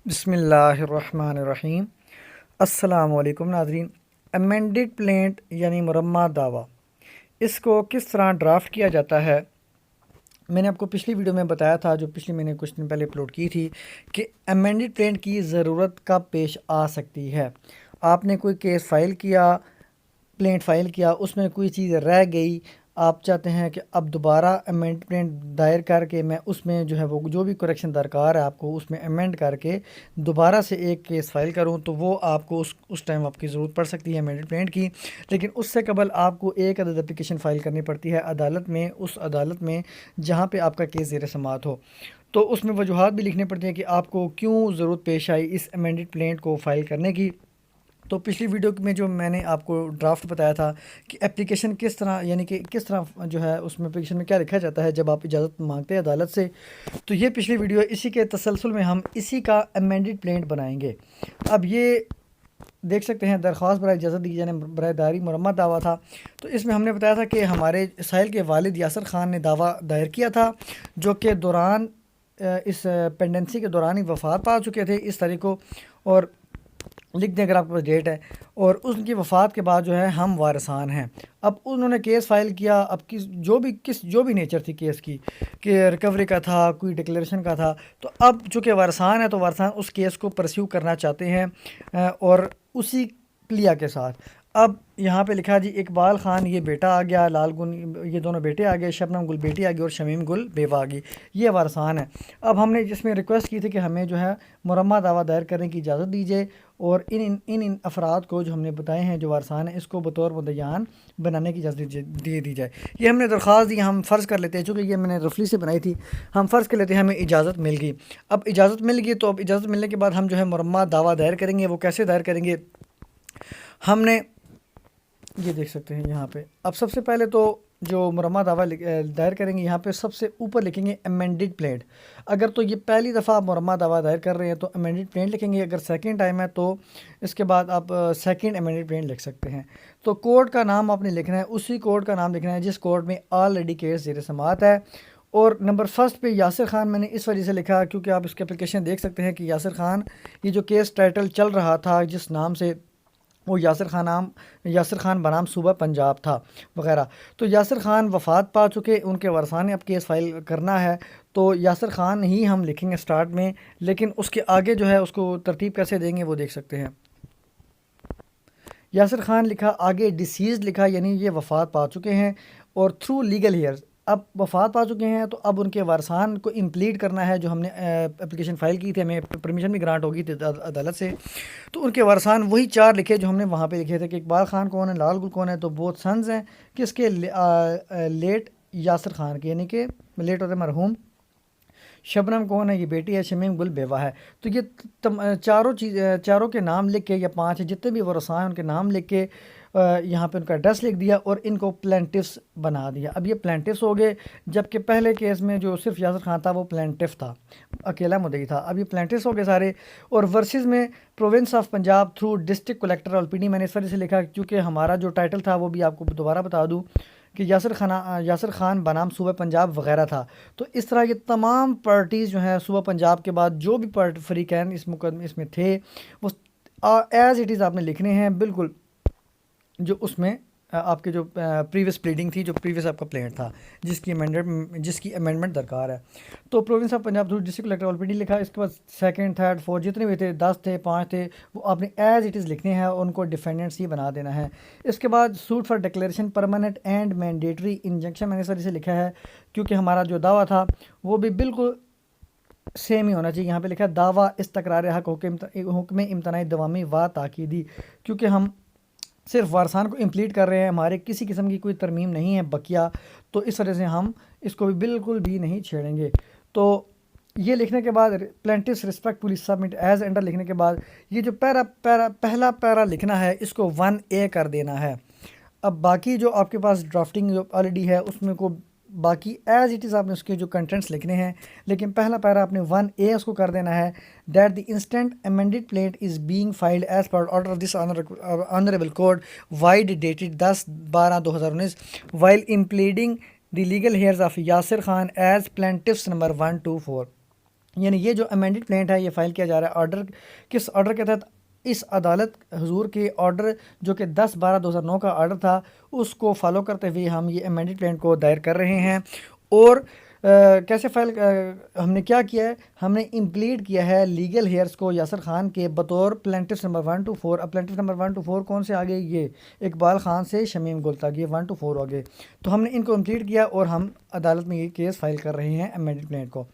بسم اللہ الرحمن الرحیم۔ السلام علیکم ناظرین۔ امینڈڈ پلینٹ یعنی مرمہ دعویٰ، اس کو کس طرح ڈرافٹ کیا جاتا ہے؟ میں نے آپ کو پچھلی ویڈیو میں بتایا تھا، جو پچھلی میں نے کچھ دن پہلے اپلوڈ کی تھی، کہ امینڈڈ پلینٹ کی ضرورت کب پیش آ سکتی ہے۔ آپ نے کوئی کیس فائل کیا، پلینٹ فائل کیا، اس میں کوئی چیز رہ گئی، آپ چاہتے ہیں کہ اب دوبارہ امینڈ پلینٹ دائر کر کے میں اس میں جو ہے وہ جو بھی کریکشن درکار ہے آپ کو اس میں امینڈ کر کے دوبارہ سے ایک کیس فائل کروں، تو وہ آپ کو اس ٹائم آپ کی ضرورت پڑ سکتی ہے امینڈ پلینٹ کی۔ لیکن اس سے قبل آپ کو ایک عدد اپلیکیشن فائل کرنی پڑتی ہے عدالت میں، اس عدالت میں جہاں پہ آپ کا کیس زیر سماعت ہو۔ تو اس میں وجوہات بھی لکھنے پڑتے ہیں کہ آپ کو کیوں ضرورت پیش آئی اس امینڈڈ پلینٹ کو فائل کرنے کی۔ تو پچھلی ویڈیو میں جو میں نے آپ کو ڈرافٹ بتایا تھا کہ اپلیکیشن کس طرح، یعنی کہ کس طرح جو ہے اس میں اپلیکیشن میں کیا لکھا جاتا ہے جب آپ اجازت مانگتے ہیں عدالت سے، تو یہ پچھلی ویڈیو ہے، اسی کے تسلسل میں ہم اسی کا امینڈڈ پلینٹ بنائیں گے۔ اب یہ دیکھ سکتے ہیں، درخواست برائے اجازت دی جانے برائے داری مرمہ دعویٰ تھا۔ تو اس میں ہم نے بتایا تھا کہ ہمارے سائل کے والد یاسر خان نے دعویٰ دائر کیا تھا، جو کہ دوران اس پینڈنسی کے دوران ہی وفات پا چکے تھے اس تاریخ کو، اور لکھ دیں اگر آپ کے پاس ڈیٹ ہے، اور ان کی وفات کے بعد جو ہے ہم وارثان ہیں۔ اب انہوں نے کیس فائل کیا، اب جو بھی نیچر تھی کیس کی، کہ ریکوری کا تھا، کوئی ڈکلیریشن کا تھا، تو اب چونکہ وارثان ہے تو وارثان اس کیس کو پرسیو کرنا چاہتے ہیں اور اسی پلیا کے ساتھ۔ اب یہاں پہ لکھا جی اقبال خان یہ بیٹا آ گیا، لال گن یہ دونوں بیٹے آ گئے، شبنم گل بیٹی آ گئی اور شمیم گل بیوہ آ گئی، یہ وارثان ہے۔ اب ہم نے جس میں ریکویسٹ کی تھی کہ ہمیں جو ہے مرمہ دعویٰ دائر کرنے کی اجازت دیجیے، اور ان افراد کو جو ہم نے بتائے ہیں جو وارثان ہیں، اس کو بطور مدعیان بنانے کی اجازت دی جائے۔ یہ ہم نے درخواست دی، ہم فرض کر لیتے ہیں، چونکہ یہ میں نے رفلی سے بنائی تھی، ہم فرض کر لیتے ہیں ہمیں اجازت مل گئی۔ اب اجازت مل گئی تو اب اجازت ملنے کے بعد ہم جو ہے مرمہ دعویٰ دائر کریں گے۔ وہ کیسے دائر کریں گے؟ ہم نے یہ دیکھ سکتے ہیں یہاں پہ، اب سب سے پہلے تو جو مرمہ دعویٰ دائر کریں گے، یہاں پہ سب سے اوپر لکھیں گے امینڈڈ پلینٹ۔ اگر تو یہ پہلی دفعہ آپ مرمہ دعویٰ دائر کر رہے ہیں تو امینڈڈ پلینٹ لکھیں گے، اگر سیکنڈ ٹائم ہے تو اس کے بعد آپ سیکنڈ امینڈڈ پلینٹ لکھ سکتے ہیں۔ تو کورٹ کا نام آپ نے لکھنا ہے، اسی کورٹ کا نام لکھنا ہے جس کورٹ میں آلریڈی کیس زیر سماعت ہے۔ اور نمبر فرسٹ پہ یاسر خان میں نے اس وجہ سے لکھا کیونکہ آپ اس کی اپلیکیشن دیکھ سکتے ہیں کہ یاسر خان، یہ جو کیس ٹائٹل چل رہا تھا جس نام سے، وہ یاسر خان بنام صوبہ پنجاب تھا وغیرہ۔ تو یاسر خان وفات پا چکے، ان کے ورثاء نے اب کیس فائل کرنا ہے، تو یاسر خان ہی ہم لکھیں گے سٹارٹ میں، لیکن اس کے آگے جو ہے اس کو ترتیب کیسے دیں گے وہ دیکھ سکتے ہیں۔ یاسر خان لکھا، آگے ڈیسیزڈ لکھا، یعنی یہ وفات پا چکے ہیں، اور تھرو لیگل ہیئرز، اب وفات پا چکے ہیں تو اب ان کے وارثان کو امپلیٹ کرنا ہے۔ جو ہم نے اپلیکیشن فائل کی تھی، ہمیں پرمیشن بھی گرانٹ ہوگی تھی عدالت سے، تو ان کے وارثان وہی چار لکھے جو ہم نے وہاں پہ لکھے تھے کہ اقبال خان کون ہے، لال گل کون ہے، تو بہت سنز ہیں کس کے، لیٹ یاسر خان کے، یعنی کہ لیٹ ہوتے مرحوم۔ شبنم کون ہے، یہ بیٹی ہے، شمیم گل بیوہ ہے۔ تو یہ چاروں کے نام لکھ کے، یا پانچ جتنے بھی ورثاء ہیں ان کے نام لکھ کے یہاں پہ ان کا ایڈریس لکھ دیا اور ان کو پلینٹفس بنا دیا۔ اب یہ پلینٹفس ہو گئے، جبکہ پہلے کیس میں جو صرف یاسر خان تھا وہ پلینٹف تھا، اکیلا مدعی تھا، اب یہ پلینٹفس ہو گئے سارے۔ اور ورسز میں province of Punjab through district collector اور PD، میں نے اس وجہ سے لکھا کیونکہ ہمارا جو ٹائٹل تھا وہ بھی آپ کو دوبارہ بتا دوں کہ یاسر خان بنام صوبہ پنجاب وغیرہ تھا۔ تو اس طرح یہ تمام پارٹیز جو ہیں صوبہ پنجاب کے بعد جو بھی فریقین اس مقدمے اس میں تھے، وہ ایز اٹ از آپ نے لکھنے ہیں، بالکل جو اس میں آپ کے جو پریویس پلیڈنگ تھی، جو پریویس آپ کا پلینٹ تھا جس کی امینڈمنٹ درکار ہے۔ تو province of Punjab through district collector اور PD لکھا، اس کے بعد سیکنڈ، تھرڈ، فورتھ جتنے بھی تھے، 10 تھے، 5 تھے، وہ آپ نے ایز اٹ از لکھنے ہیں اور ان کو ڈیفینڈنٹس ہی بنا دینا ہے۔ اس کے بعد suit for declaration permanent and mandatory injunction, میں نے اس وجہ سے لکھا ہے کیونکہ ہمارا جو دعویٰ تھا وہ بھی بالکل سیم ہی ہونا چاہیے۔ یہاں پہ لکھا دعویٰ استقرار حق حکم امتناعی دوامی و تاکیدی، کیونکہ ہم صرف وارثان کو امپلیٹ کر رہے ہیں، ہمارے کسی قسم کی کوئی ترمیم نہیں ہے بقیہ، تو اس وجہ سے ہم اس کو بھی بالکل بھی نہیں چھیڑیں گے۔ تو یہ لکھنے کے بعد planets respectfully submit as under لکھنے کے بعد یہ جو پہلا پیرا لکھنا ہے اس کو 1A کر دینا ہے۔ اب باقی جو آپ کے پاس ڈرافٹنگ جو آلریڈی ہے اس میں کو باقی ایز اٹ از آپ نے اس کے جو کنٹینٹس لکھنے ہیں، لیکن پہلا پیرا آپ نے 1A اس کو کر دینا ہے، that the instant amended plaint is being filed as per order of this honourable court vide dated 10/12/2019 while impleading the legal heirs of Yasir Khan as plaintiffs number 1 to 4۔ یعنی یہ جو امینڈڈ پلینٹ ہے یہ فائل کیا جا رہا ہے آرڈر کس آرڈر کے تحت؟ اس عدالت حضور کے آرڈر جو کہ 10/12/2009 کا آرڈر تھا اس کو فالو کرتے ہوئے ہم یہ امینڈڈ پلینٹ کو دائر کر رہے ہیں۔ اور کیسے فائل ہم نے کیا کیا ہے؟ ہم نے امپلیڈ کیا ہے لیگل ہیئرس کو یاسر خان کے بطور پلینٹس نمبر 1 to 4۔ اب پلینٹس نمبر 1 to 4 کون سے آگے؟ یہ اقبال خان سے شمیم گل تک، یہ 1 to 4 آگے۔ تو ہم نے ان کو امپلیڈ کیا اور ہم عدالت میں یہ کیس فائل کر رہے ہیں امینڈڈ پلینٹ کو۔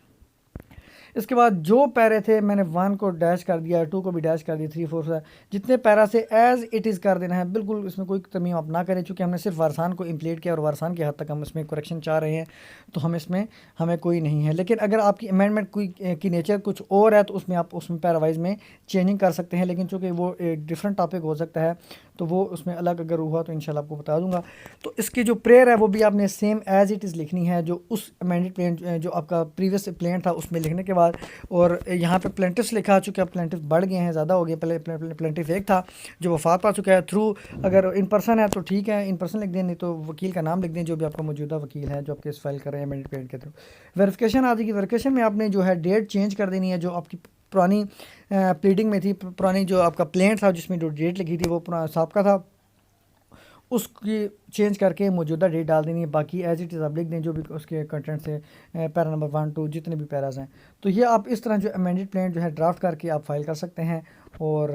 اس کے بعد جو پیرے تھے میں نے 1 کو ڈیش کر دیا، 2 کو بھی ڈیش کر دیا، 3 4 سے جتنے پیرا سے ایز اٹ از کر دینا ہے، بالکل اس میں کوئی ترمیم آپ نہ کریں، چونکہ ہم نے صرف وارثان کو امپلیٹ کیا اور وارثان کی حد تک ہم اس میں کریکشن چاہ رہے ہیں، تو ہم اس میں ہمیں کوئی نہیں ہے۔ لیکن اگر آپ کی امینڈمنٹ کوئی کی نیچر کچھ اور ہے تو اس میں آپ اس میں پیرا وائز میں چینجنگ کر سکتے ہیں، لیکن چونکہ وہ ایک ڈفرینٹ ٹاپک ہو سکتا ہے تو وہ اس میں الگ اگر ہوا تو انشاءاللہ آپ کو بتا دوں گا۔ تو اس کی جو پریئر ہے وہ بھی آپ نے سیم ایز اٹ از لکھنی ہے جو اس امینڈڈ پلینٹ جو آپ کا پریویس پلینٹ تھا اس میں لکھنے کے بعد۔ اور یہاں پہ پلینٹس لکھا، چونکہ اب پلینٹس بڑھ گئے ہیں، زیادہ ہو گئے، پہلے پلینٹس ایک تھا جو وفات پا چکا ہے۔ تھرو اگر ان پرسن ہے تو ٹھیک ہے، ان پرسن لکھ دیں، نہیں تو وکیل کا نام لکھ دیں جو بھی آپ کا موجودہ وکیل ہے جو آپ کیس فائل کر رہے ہیں امینڈڈ پلینٹ کے تھرو۔ ویریفیکیشن آ جائے گی، ویریفیکیشن میں آپ نے جو ہے ڈیٹ چینج کر دینی ہے، جو آپ کی پرانی پلیڈنگ میں تھی، پرانی جو آپ کا پلینٹ تھا جس میں جو ڈیٹ لکھی تھی وہ سابقہ تھا، اس کی چینج کر کے موجودہ ڈیٹ ڈال دینی ہے، باقی ایز اٹ از آپ لکھ دیں جو بھی اس کے کنٹینٹ سے پیرا نمبر 1 2 جتنے بھی پیراز ہیں۔ تو یہ آپ اس طرح جو امینڈڈ پلینٹ جو ہے ڈرافٹ کر کے آپ فائل کر سکتے ہیں۔ اور